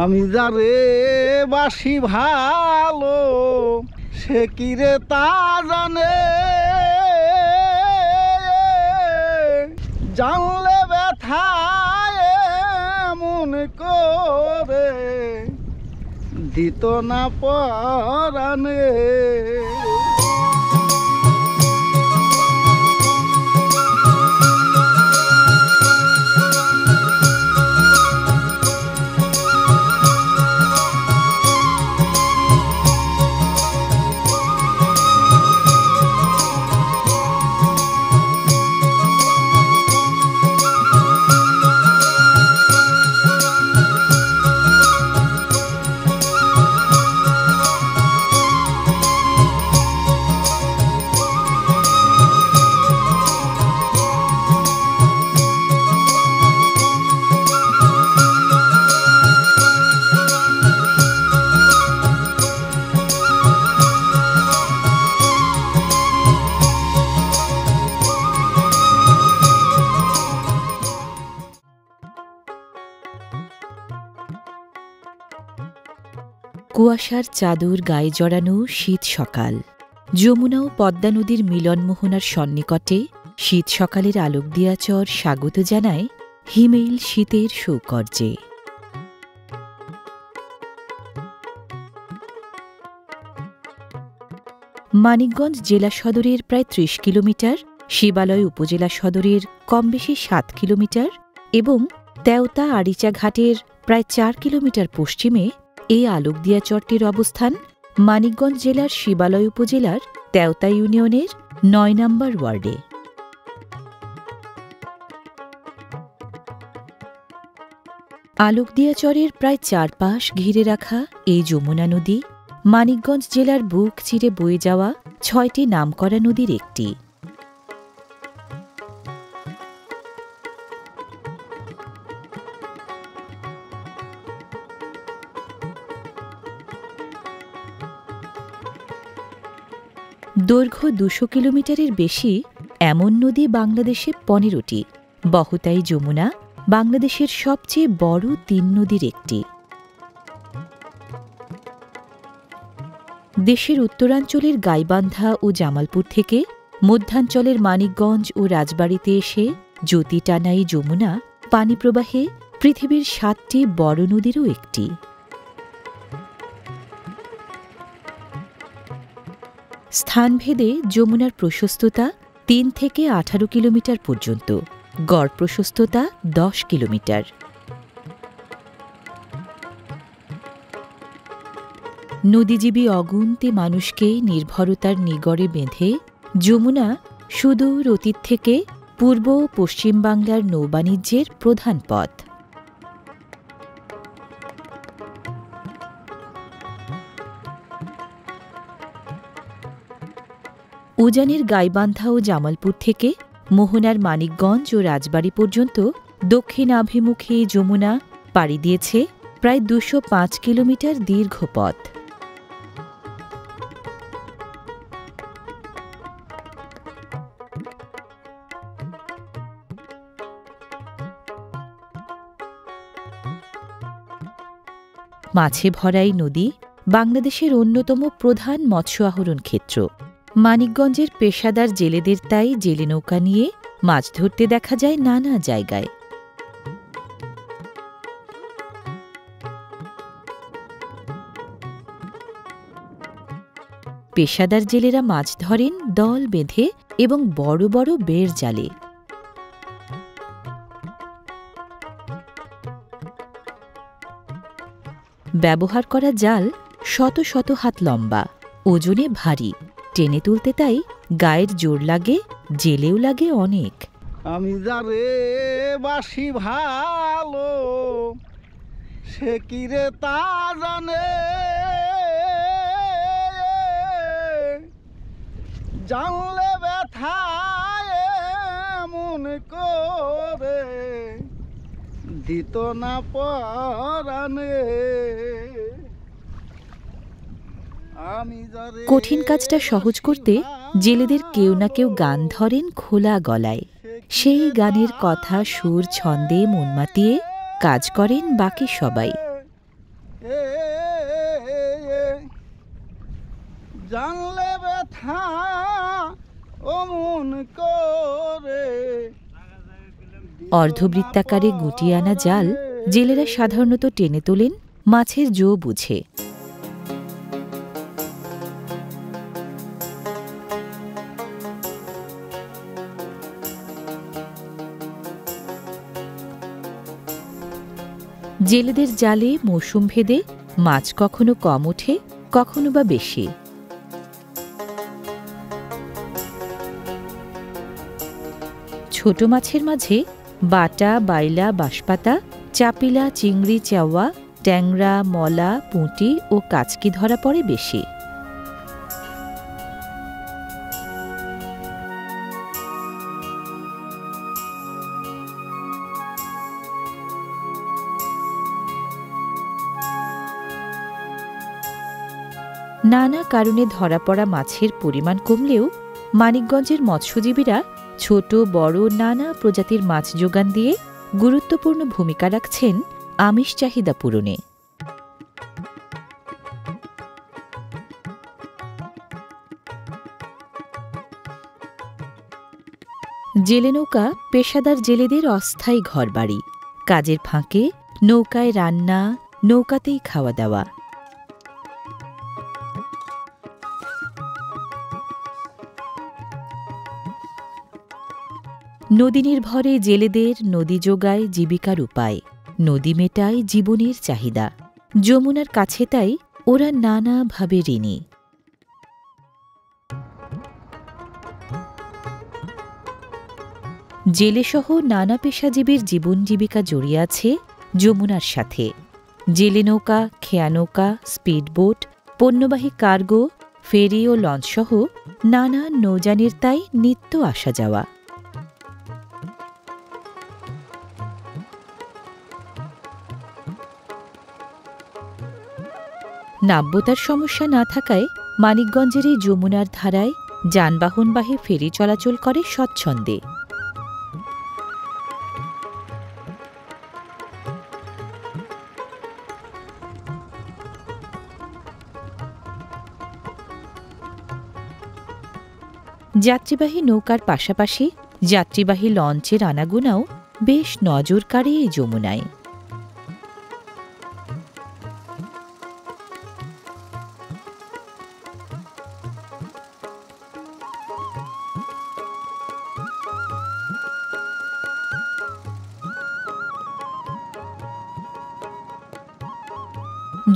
আমি যারে বাসি ভালো সে কি রে তা জানে, জানলে ব্যথায় এমন করে দিত না পরাণে। কুয়াশার চাদর গায়ে জড়ানো শীত সকাল, যমুনা ও পদ্মা নদীর মিলনমোহনার সন্নিকটে শীত সকালের আলোক দিয়া চর স্বাগত জানায় হিমেল শীতের সৌকর্যে। মানিকগঞ্জ জেলা সদরের প্রায় ৩০ কিলোমিটার, শিবালয় উপজেলা সদরের কমবেশি ৭ কিলোমিটার এবং তেওতা আরিচা ঘাটের প্রায় ৪ কিলোমিটার পশ্চিমে এই আলোক দিয়া চরটির অবস্থান মানিকগঞ্জ জেলার শিবালয় উপজেলার তেওতা ইউনিয়নের ৯ নম্বর ওয়ার্ডে। আলোক দিয়া চরের প্রায় চারপাশ ঘিরে রাখা এই যমুনা নদী মানিকগঞ্জ জেলার বুক চিরে বয়ে যাওয়া ৬টি নামকরা নদীর একটি। দৈর্ঘ্য ২০০ কিলোমিটারের বেশি এমন নদী বাংলাদেশে ১৫টি। বহতাই যমুনা বাংলাদেশের সবচেয়ে বড় ৩ নদীর একটি। দেশের উত্তরাঞ্চলের গাইবান্ধা ও জামালপুর থেকে মধ্যাঞ্চলের মানিকগঞ্জ ও রাজবাড়ীতে এসে জ্যোতি টানাই যমুনা পানি প্রবাহে পৃথিবীর ৭টি বড় নদীরও একটি। স্থানভেদে যমুনার প্রশস্ততা ৩ থেকে ১৮ কিলোমিটার পর্যন্ত, গড় প্রশস্ততা ১০ কিলোমিটার। নদীজীবী অগুন্তি মানুষকে নির্ভরতার নিগড়ে বেঁধে যমুনা সুদূর অতীত থেকে পূর্ব ও পশ্চিম বাংলার নৌবাণিজ্যের প্রধান পথ। উজানের গাইবান্ধা ও জামালপুর থেকে মোহনার মানিকগঞ্জ ও রাজবাড়ী পর্যন্ত দক্ষিণাভিমুখী যমুনা পাড়ি দিয়েছে প্রায় ২০৫ কিলোমিটার দীর্ঘ পথ। মাছে ভরা এই নদী বাংলাদেশের অন্যতম প্রধান মৎস্য আহরণ ক্ষেত্র। মানিকগঞ্জের পেশাদার জেলেদের তাই জেলে নৌকা নিয়ে মাছ ধরতে দেখা যায় নানা জায়গায়। পেশাদার জেলেরা মাছ ধরেন দল বেঁধে এবং বড় বড় বেড় জালে। ব্যবহার করা জাল শত শত হাত লম্বা, ওজনে ভারী, টেনে তুলতে তাই গায়ের জোর লাগে, জেলেও লাগে অনেক। আমি যারে বাসি ভালো সে কি রে তা জানে, জানলে ব্যথায় এমন করে দিত না পরাণে। কঠিন কাজটা সহজ করতে জেলেদের কেউ না কেউ গান ধরেন খোলা গলায়। সেই গানের কথা সুর ছন্দে মন মাতিয়ে কাজ করেন বাকি সবাই। এ জানলে ব্যথা অমন করে। অর্ধবৃত্তাকারে গুটিয়ে আনা জাল জেলেরা সাধারণত টেনে তোলেন মাছের জো বুঝে। জেলেদের জালে মৌসুম ভেদে মাছ কখনো কম ওঠে, কখনো বা বেশি। ছোট মাছের মাঝে বাটা, বাইলা, বাঁশপাতা, চাপিলা, চিংড়ি, চেওয়া, ট্যাংরা, মলা, পুঁটি ও কাচকি ধরা পড়ে বেশি। নানা কারণে ধরা পড়া মাছের পরিমাণ কমলেও মানিকগঞ্জের মৎস্যজীবীরা ছোট বড় নানা প্রজাতির মাছ যোগান দিয়ে গুরুত্বপূর্ণ ভূমিকা রাখছেন আমিষ চাহিদা পূরণে। জেলে নৌকা পেশাদার জেলেদের অস্থায়ী ঘরবাড়ি। কাজের ফাঁকে নৌকায় রান্না, নৌকাতেই খাওয়া দাওয়া। নদী নির্ভরে জেলেদের নদী যোগায় জীবিকার উপায়, নদী মেটায় জীবনের চাহিদা। যমুনার কাছে তাই ওরা নানাভাবে ঋণী। জেলেসহ নানা পেশাজীবীর জীবন জীবিকা জড়িয়ে আছে যমুনার সাথে। জেলে নৌকা, খেয়া নৌকা, স্পিডবোট, পণ্যবাহী কার্গো, ফেরি ও লঞ্চসহ নানা নৌযানের তাই নিত্য আসা যাওয়া। নাব্যতার সমস্যা না থাকায় মানিকগঞ্জের এই যমুনার ধারায় যানবাহনবাহী ফেরি চলাচল করে স্বচ্ছন্দে। যাত্রীবাহী নৌকার পাশাপাশি যাত্রীবাহী লঞ্চের আনাগোনাও বেশ নজর কাড়ে এই যমুনায়।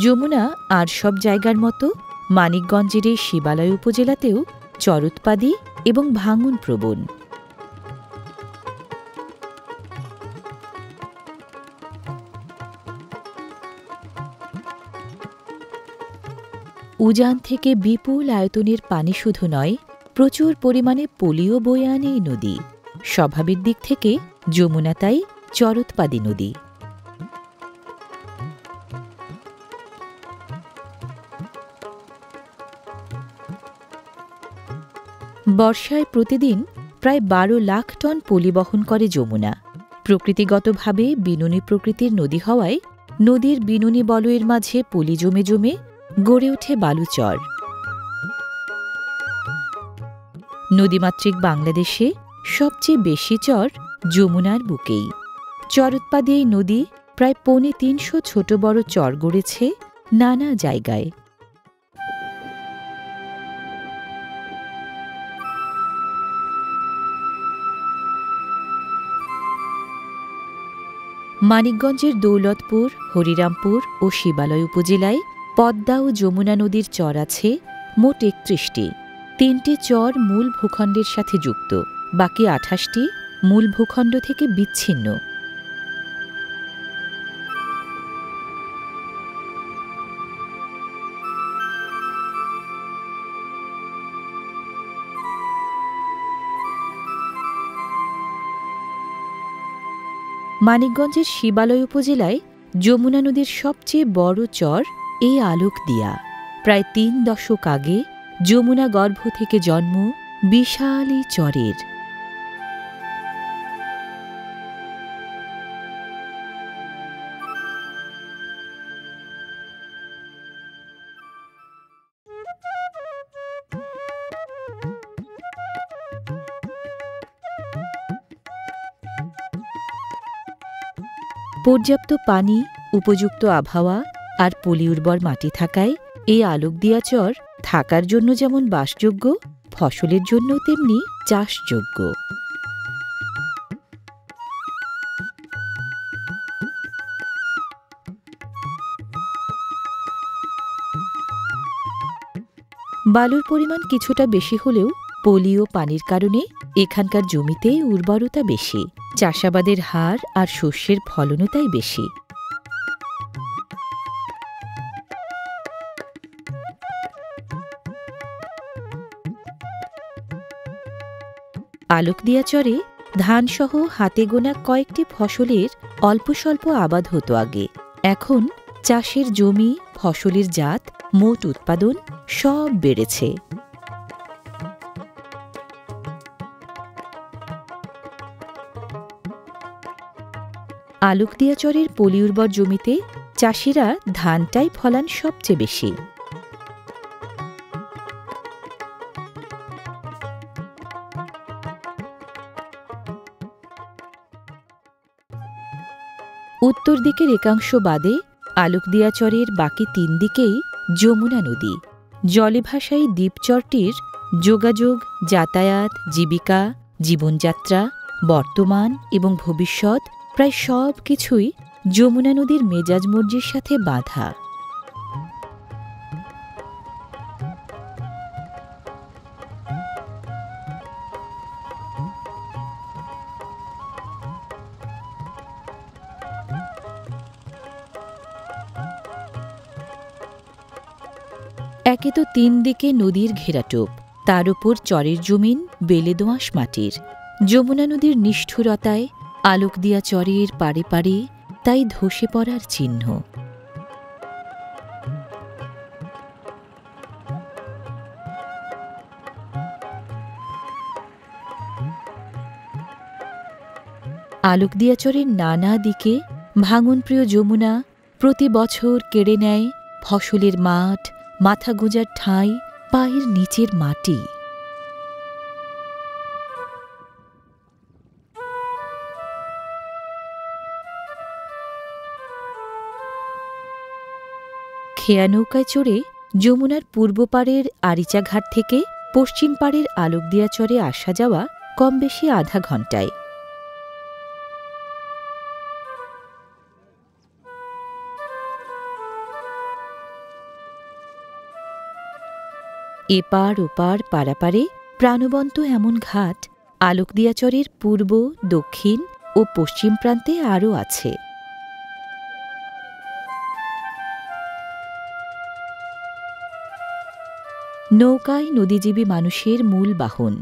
যমুনা আর সব জায়গার মতো মানিকগঞ্জের এই শিবালয় উপজেলাতেও চরোৎপাদী এবং ভাঙন প্রবণ। উজান থেকে বিপুল আয়তনের পানি শুধু নয়, প্রচুর পরিমাণে পলিও বয়ে আনে এই নদী। স্বভাবের দিক থেকে যমুনা তাই চরোৎপাদী নদী। বর্ষায় প্রতিদিন প্রায় 12 লাখ টন পলি বহন করে যমুনা। প্রকৃতিগতভাবে বিনুনি প্রকৃতির নদী হওয়ায় নদীর বিনুনি বলয়ের মাঝে পলি জমে জমে গড়ে ওঠে বালুচর। নদীমাতৃক বাংলাদেশে সবচেয়ে বেশি চর যমুনার বুকেই। চরোৎপাদী এই নদী প্রায় 350 ছোট বড় চর গড়েছে নানা জায়গায়। মানিকগঞ্জের দৌলতপুর, হরিরামপুর ও শিবালয় উপজেলায় পদ্মা ও যমুনা নদীর চর আছে মোট 31টি। 3টি চর মূল ভূখণ্ডের সাথে যুক্ত, বাকি 28টি মূল ভূখণ্ড থেকে বিচ্ছিন্ন। মানিকগঞ্জের শিবালয় উপজেলায় যমুনা নদীর সবচেয়ে বড় চর এই আলোকদিয়া। প্রায় 3 দশক আগে যমুনা গর্ভ থেকে জন্ম বিশাল এই চরের। পর্যাপ্ত পানি, উপযুক্ত আবহাওয়া আর পলি উর্বর মাটি থাকায় এই আলোকদিয়া চর থাকার জন্য যেমন বাসযোগ্য, ফসলের জন্য তেমনি চাষযোগ্য। বালুর পরিমাণ কিছুটা বেশি হলেও পলি ও পানির কারণে এখানকার জমিতে উর্বরতা বেশি, চাষাবাদের হার আর শস্যের ফলনও তাই বেশি। আলোকদিয়া চরে ধানসহ হাতে গোনা কয়েকটি ফসলের অল্প স্বল্প আবাদ হতো আগে। এখন চাষের জমি, ফসলের জাত, মোট উৎপাদন সব বেড়েছে। আলোকদিয়া চরের পলি উর্বর জমিতে চাষিরা ধানটাই ফলান সবচেয়ে বেশি। উত্তর দিকের একাংশ বাদে আলোকদিয়া চরের বাকি 3 দিকেই যমুনা নদী। জলে ভাসাই দ্বীপচরটির যোগাযোগ, যাতায়াত, জীবিকা, জীবনযাত্রা, বর্তমান এবং ভবিষ্যৎ প্রায় সব কিছুই যমুনা নদীর মেজাজ মর্জির সাথে বাঁধা। একে তো 3 দিকে নদীর ঘেরাটোপ, তার উপর চরের জমিন বেলে দোআঁশ মাটির। যমুনা নদীর নিষ্ঠুরতায় আলোকদিয়া চরের পাড়ে পাড়ে তাই ধসে পড়ার চিহ্ন। আলোকদিয়া চরের নানা দিকে ভাঙনপ্রিয় যমুনা প্রতি বছর কেড়ে নেয় ফসলের মাঠ, মাথা গোঁজার ঠাঁই, পায়ের নিচের মাটি। খেয়া নৌকায় চড়ে যমুনার পূর্ব পাড়ের আরিচা ঘাট থেকে পশ্চিম পাড়ের আলোকদিয়া চরে আসা যাওয়া কম বেশি আধা ঘণ্টায়। এপার ওপার পারাপারে প্রাণবন্ত এমন ঘাট আলোকদিয়া চরের পূর্ব, দক্ষিণ ও পশ্চিম প্রান্তে আরও আছে। নৌকায় নদীজীবী মানুষের মূল বাহন।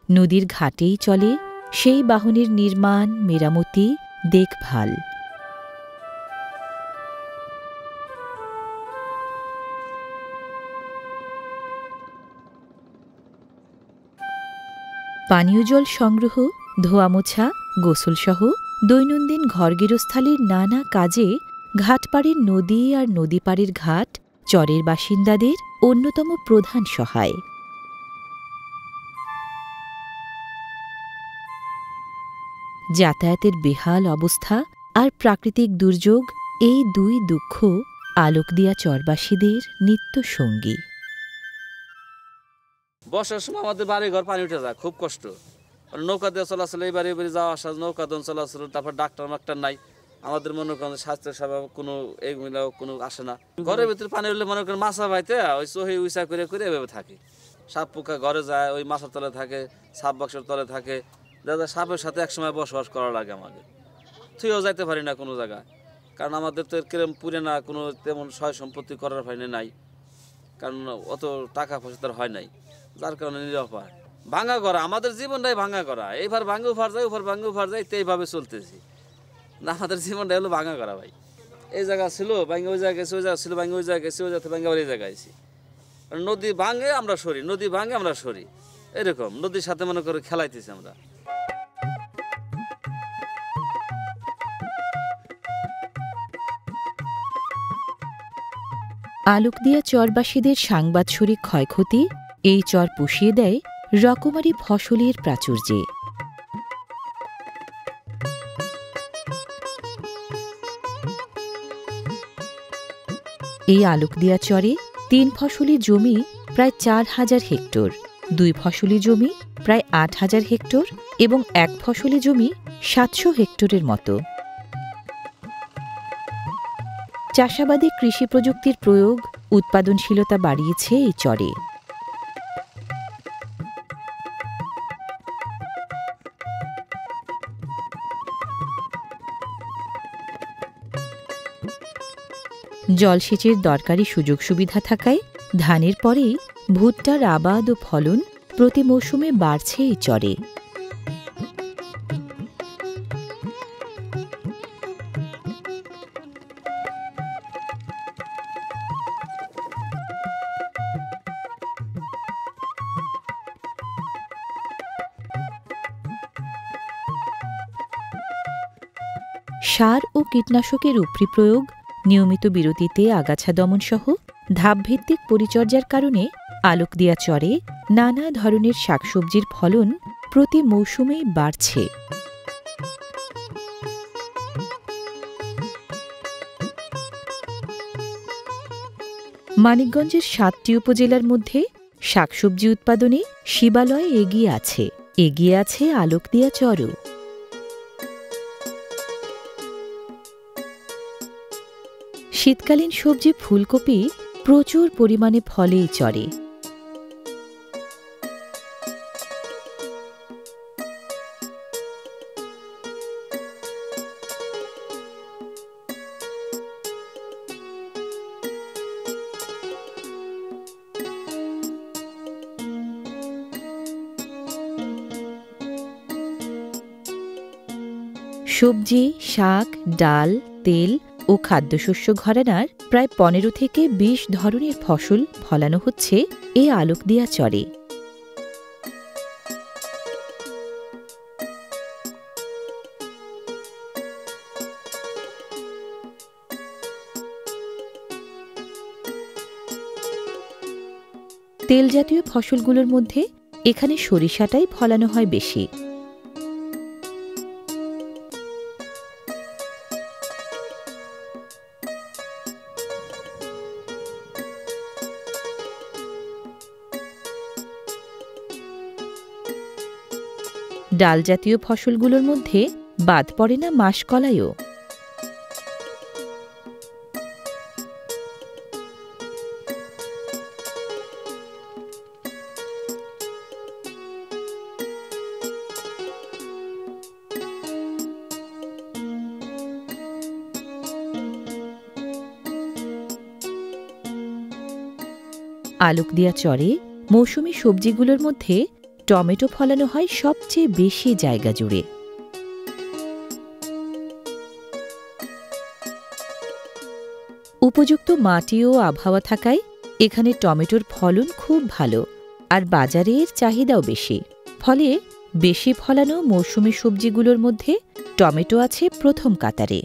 নদীর ঘাটেই চলে সেই বাহনের নির্মাণ, মেরামতি, দেখভাল। পানীয় জল সংগ্রহ, ধোয়ামোছা, গোসলসহ দৈনন্দিন ঘরগেরস্থালির নানা কাজে ঘাটপাড়ের নদী আর নদীপাড়ের ঘাট চরের বাসিন্দাদের অন্যতম প্রধান সহায়। যাতায়াতের বেহাল অবস্থা আর প্রাকৃতিক দুর্যোগ, এই 2 দুঃখ আলোকদিয়া চরবাসীদের নিত্য সঙ্গী। বর্ষার সময় আমাদের বাড়ি ঘর পানি উঠে যায়, খুব কষ্ট। নৌকা দিয়ে চলাচল, এই বাড়ি বাড়ি যাওয়া আসা, নৌকা দিয়ে চলাচল, তারপর ডাক্তার মাক্তার নাই। আমাদের মনে করেন স্বাস্থ্য সেবা কোনো এইগুলো কোনো আসে না। ঘরের ভিতরে পানি উঠলে মনে করেন মাছা ভাইতে ওই চহি উইসা করে করে এভাবে থাকে। সাপ পোকা ঘরে যায়, ওই মাছার তলে থাকে, সাপ বাক্সের তলে থাকে। দাদা সাপের সাথে একসময় বসবাস করা লাগে আমাদের। থুয়েও যাইতে পারি না কোনো জায়গায়, কারণ আমাদের তো কিরম পুরে না কোনো তেমন সয় সম্পত্তি করার ফাইনে নাই, কারণ অত টাকা পয়সা তার হয় নাই, যার কারণে নিরাপদ। ভাঙা করা আমাদের জীবনটাই ভাঙা করা, এইবার ভাঙে উফার যায়, উপর ভাঙে উফার যায়, তো এইভাবে চলতেছি না। আমাদের জীবনটা হলো ভাঙা করা ভাই। এই জায়গা ছিল ভাঙে ওই জায়গায় গেছি, ওই জায়গা ছিল ভাঙে ওই জায়গায় গেছি, ওই জায়গাতে ভাঙে আবার এই জায়গায় আছি। নদী ভাঙে আমরা সরি, নদী ভাঙে আমরা সরি, এরকম নদীর সাথে মনে করে খেলাইতেছি আমরা। আলোকদিয়া চরবাসীদের সাংবাৎসরিক ক্ষয়ক্ষতি এই চর পুষিয়ে দেয় রকমারি ফসলের প্রাচুর্যে। এই আলোকদিয়া চরে 3 ফসলি জমি প্রায় 4000 হেক্টর, 2 ফসলি জমি প্রায় 8000 হেক্টর এবং 1 ফসলি জমি 700 হেক্টরের মতো। চাষাবাদে কৃষি প্রযুক্তির প্রয়োগ উৎপাদনশীলতা বাড়িয়েছে এই চরে। জলসেচের দরকারি সুযোগ সুবিধা থাকায় ধানের পরেই ভুট্টার আবাদ ও ফলন প্রতি মৌসুমে বাড়ছে এই চরে। সার ও কীটনাশকের উপরি প্রয়োগ, নিয়মিত বিরতিতে আগাছা দমনসহ ধাপভিত্তিক পরিচর্যার কারণে আলোকদিয়া চরে নানা ধরনের শাকসবজির ফলন প্রতি মৌসুমেই বাড়ছে। মানিকগঞ্জের 7টি উপজেলার মধ্যে শাকসবজি উৎপাদনে শিবালয় এগিয়ে আছে আলোকদিয়া চরও। শীতকালীন সবজি ফুলকপি প্রচুর পরিমাণে ফলে এই চরে। সবজি, শাক, ডাল, তেল ও খাদ্যশস্য ঘরানার প্রায় 15 থেকে 20 ধরনের ফসল ফলানো হচ্ছে এই আলোকদিয়া চরে। তেলজাতীয় ফসলগুলোর মধ্যে এখানে সরিষাটাই ফলানো হয় বেশি। ডাল জাতীয় ফসলগুলোর মধ্যে বাদ পড়ে না মাসকলাইও। আলোকদিয়া চরে মৌসুমী সবজিগুলোর মধ্যে টমেটো ফলানো হয় সবচেয়ে বেশি জায়গা জুড়ে। উপযুক্ত মাটি ও আবহাওয়া থাকায় এখানে টমেটোর ফলন খুব ভালো, আর বাজারে এর চাহিদাও বেশি। ফলে বেশি ফলানো মৌসুমী সবজিগুলোর মধ্যে টমেটো আছে প্রথম কাতারে।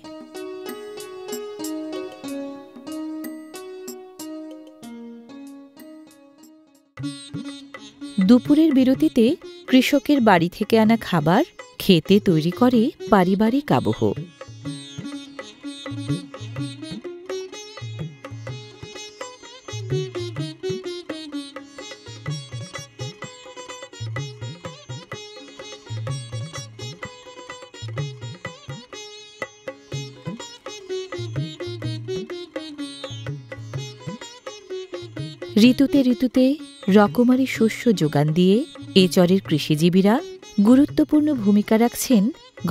দুপুরের বিরতিতে কৃষকের বাড়ি থেকে আনা খাবার খেতে তৈরি করে পারিবারিক আবহ। ঋতুতে ঋতুতে রকমারি শস্য যোগান দিয়ে এ চরের কৃষিজীবীরা গুরুত্বপূর্ণ ভূমিকা রাখছেন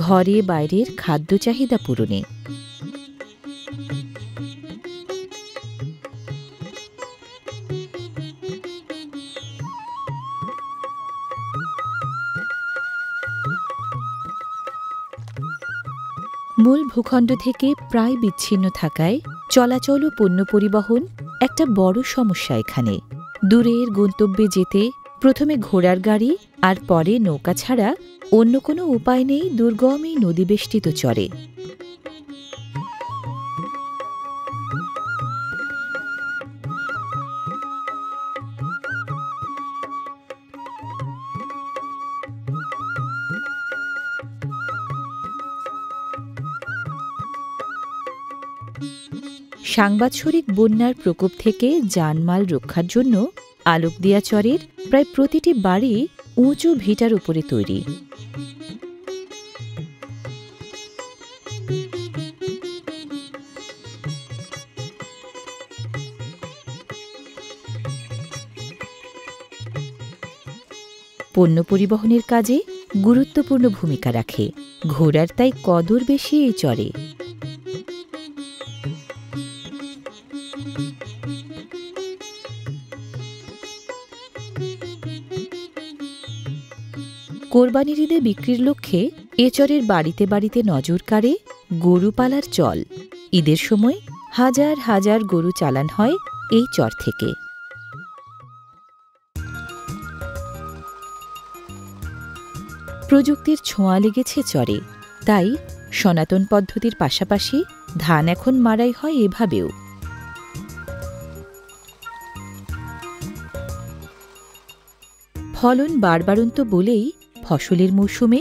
ঘরে বাইরের খাদ্য চাহিদা পূরণে। মূল ভূখণ্ড থেকে প্রায় বিচ্ছিন্ন থাকায় চলাচল ও পণ্য পরিবহন একটা বড় সমস্যা এখানে। দূরের গন্তব্যে যেতে প্রথমে ঘোড়ার গাড়ি আর পরে নৌকা ছাড়া অন্য কোনো উপায় নেই দুর্গম এই নদীবেষ্টিত চরে। সাংবৎসরিক বন্যার প্রকোপ থেকে জানমাল রক্ষার জন্য আলোকদিয়া চরের প্রায় প্রতিটি বাড়ি উঁচু ভিটার উপরে তৈরি। পণ্য পরিবহনের কাজে গুরুত্বপূর্ণ ভূমিকা রাখে। ঘোড়ার তাই কদর বেশি এই চরে। কোরবানির ঈদে বিক্রির লক্ষ্যে এ চরের বাড়িতে বাড়িতে নজর কাড়ে গরু পালার চল। ঈদের সময় হাজার হাজার গরু চালান হয় এই চর থেকে। প্রযুক্তির ছোঁয়া লেগেছে চরে, তাই সনাতন পদ্ধতির পাশাপাশি ধান এখন মাড়াই হয় এভাবেও। ফলন বাড়বাড়ন্ত বলেই ফসলের মৌসুমে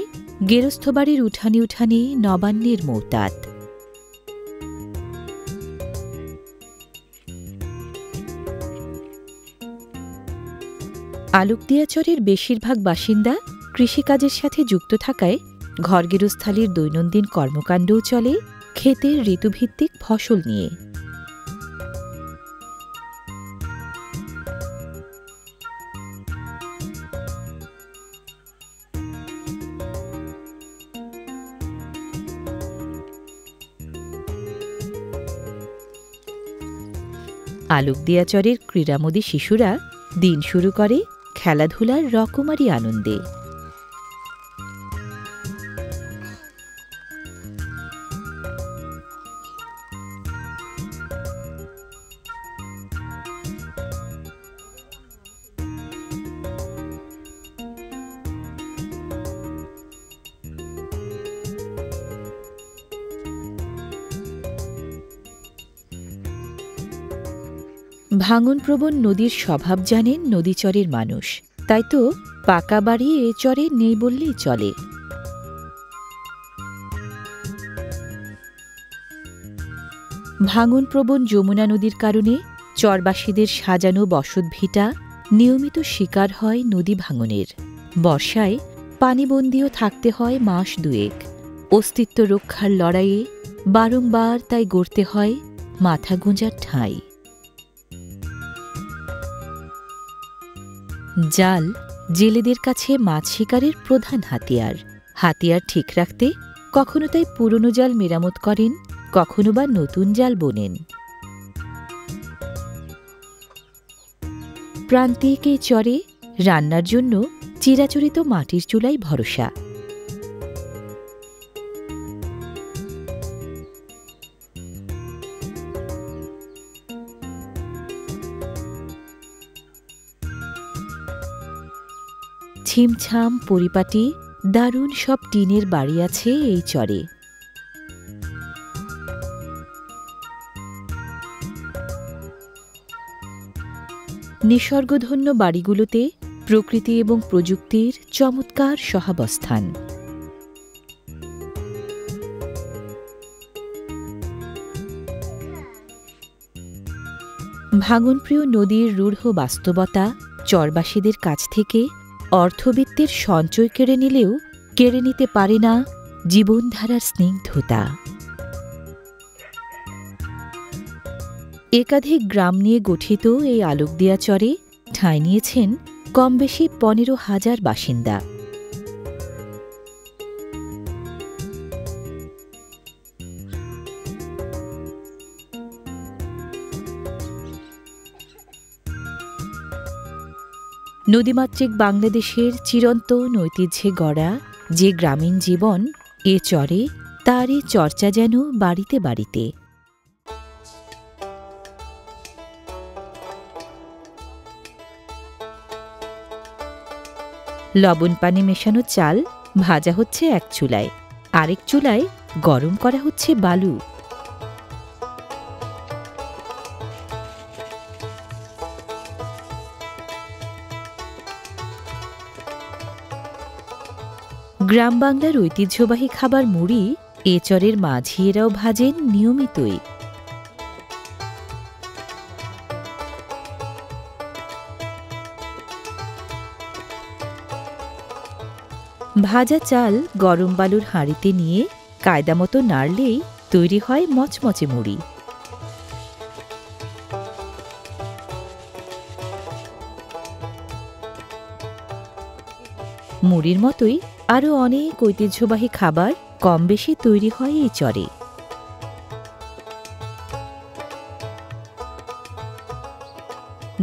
গেরস্থবাড়ির উঠানে উঠানে নবান্নের মৌতাত। আলোকদিয়া চরের বেশিরভাগ বাসিন্দা কৃষিকাজের সাথে যুক্ত থাকায় ঘরগেরস্থালির দৈনন্দিন কর্মকাণ্ডও চলে ক্ষেতের ঋতুভিত্তিক ফসল নিয়ে। আলোকদিয়া চরের ক্রীড়ামোদী শিশুরা দিন শুরু করে খেলাধুলার রকমারি আনন্দে। ভাঙনপ্রবণ নদীর স্বভাব জানেন নদীচরের মানুষ, তাই তো পাকা বাড়ি এ চরে নেই বললেই চলে। ভাঙনপ্রবণ যমুনা নদীর কারণে চরবাসীদের সাজানো বসতভিটা নিয়মিত শিকার হয় নদী ভাঙনের। বর্ষায় পানিবন্দীও থাকতে হয় মাস দুয়েক। অস্তিত্ব রক্ষার লড়াইয়ে বারংবার তাই গড়তে হয় মাথা গোঁজার ঠাঁই। জাল জেলেদের কাছে মাছ শিকারের প্রধান হাতিয়ার। হাতিয়ার ঠিক রাখতে কখনো তাই পুরনো জাল মেরামত করেন, কখনো বা নতুন জাল বোনেন। প্রান্তিক এই চরে রান্নার জন্য চিরাচরিত মাটির চুলাই ভরসা। ছিমছাম পরিপাটি দারুণ সব টিনের বাড়ি আছে এই চরে। নিসর্গধন্য বাড়িগুলোতে প্রকৃতি এবং প্রযুক্তির চমৎকার সহাবস্থান। ভাঙনপ্রিয় নদীর রূঢ় বাস্তবতা চরবাসীদের কাছ থেকে অর্থবিত্তের সঞ্চয় কেড়ে নিলেও কেড়ে নিতে পারে না জীবনধারার স্নিগ্ধতা। একাধিক গ্রাম নিয়ে গঠিত এই আলোকদিয়া চরে ঠাঁই নিয়েছেন কমবেশি 15,000 বাসিন্দা। নদীমাতৃক বাংলাদেশের চিরন্তন ঐতিহ্যে গড়া যে গ্রামীণ জীবন এ চরে, তারই চর্চা যেন বাড়িতে বাড়িতে। লবণ পানি মেশানো চাল ভাজা হচ্ছে এক চুলায়, আরেক চুলায় গরম করা হচ্ছে বালু। গ্রাম বাংলার ঐতিহ্যবাহী খাবার মুড়ি এ চরের মাঝিয়েরাও ভাজেন নিয়মিতই। ভাজা চাল গরম বালুর হাঁড়িতে নিয়ে কায়দামতো নাড়লেই তৈরি হয় মচমচে মুড়ি। মুড়ির মতোই আরও অনেক ঐতিহ্যবাহী খাবার কম বেশি তৈরি হয় এই চরে।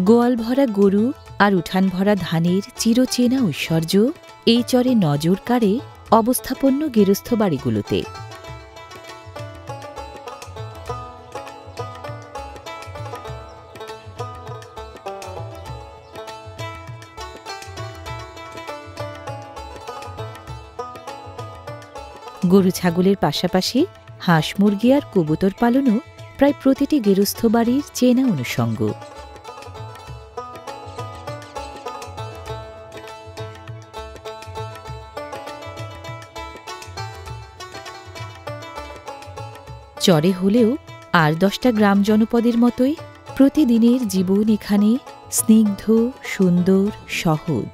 গোয়াল ভরা গরু আর উঠান ভরা ধানের চিরচেনা ঐশ্বর্য এই চরে নজর কাড়ে অবস্থাপন্ন গেরস্থ বাড়িগুলোতে। গরু ছাগলের পাশাপাশি হাঁস মুরগি আর কবুতর পালনও প্রায় প্রতিটি গেরস্থ বাড়ির চেনা অনুষঙ্গ। চরে হলেও আর 10টা গ্রাম জনপদের মতোই প্রতিদিনের জীবন এখানে স্নিগ্ধ, সুন্দর, সহজ।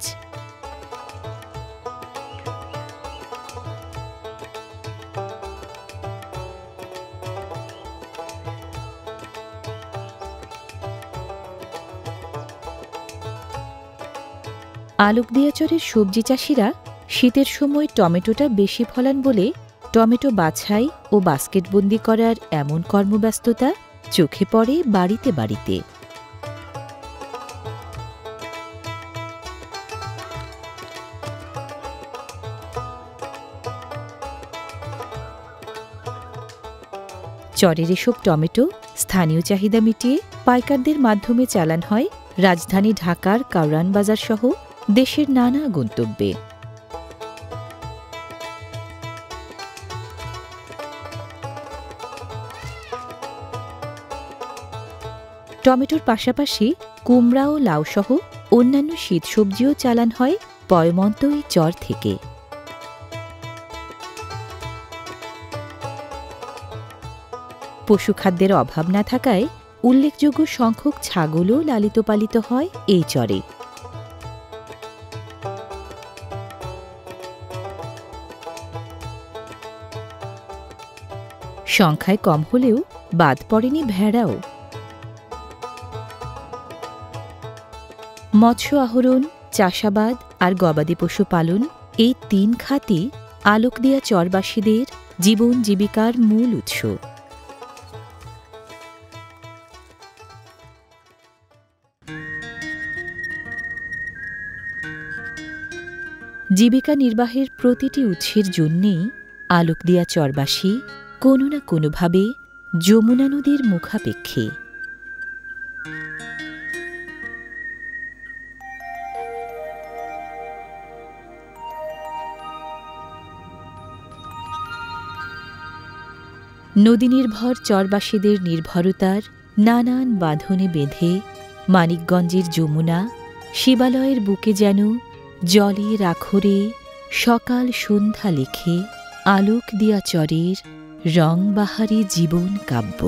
আলোকদিয়া চরের সবজি চাষিরা শীতের সময় টমেটোটা বেশি ফলান বলে টমেটো বাছাই ও বাস্কেটবন্দি করার এমন কর্মব্যস্ততা চোখে পড়ে বাড়িতে বাড়িতে। চরের এসব টমেটো স্থানীয় চাহিদা মিটিয়ে পাইকারদের মাধ্যমে চালান হয় রাজধানী ঢাকার কাউরান বাজার সহ দেশের নানা গন্তব্যে। টমেটোর পাশাপাশি কুমড়া ও লাউ সহ অন্যান্য শীত সবজিও চালান হয় পয়মন্ত এই চর থেকে। পশুখাদ্যের অভাব না থাকায় উল্লেখযোগ্য সংখ্যক ছাগলও লালিত পালিত হয় এই চরে। সংখ্যায় কম হলেও বাদ পড়েনি ভেড়াও। মৎস্য আহরণ, চাষাবাদ আর গবাদি পশু পালন এই 3 খাতই আলোকদিয়া চরবাসীদের জীবন জীবিকার মূল উৎস। জীবিকা নির্বাহের প্রতিটি উৎসের জন্যেই আলোকদিয়া চরবাসী কোনো না কোনোভাবে যমুনা নদীর মুখাপেক্ষী। নদী নির্ভর চরবাসীদের নির্ভরতার নানান বাঁধনে বেঁধে মানিকগঞ্জের যমুনা শিবালয়ের বুকে যেন জলের আখরে সকাল সন্ধ্যা লেখে আলোকদিয়া চরের রংবাহারি জীবন কাব্য।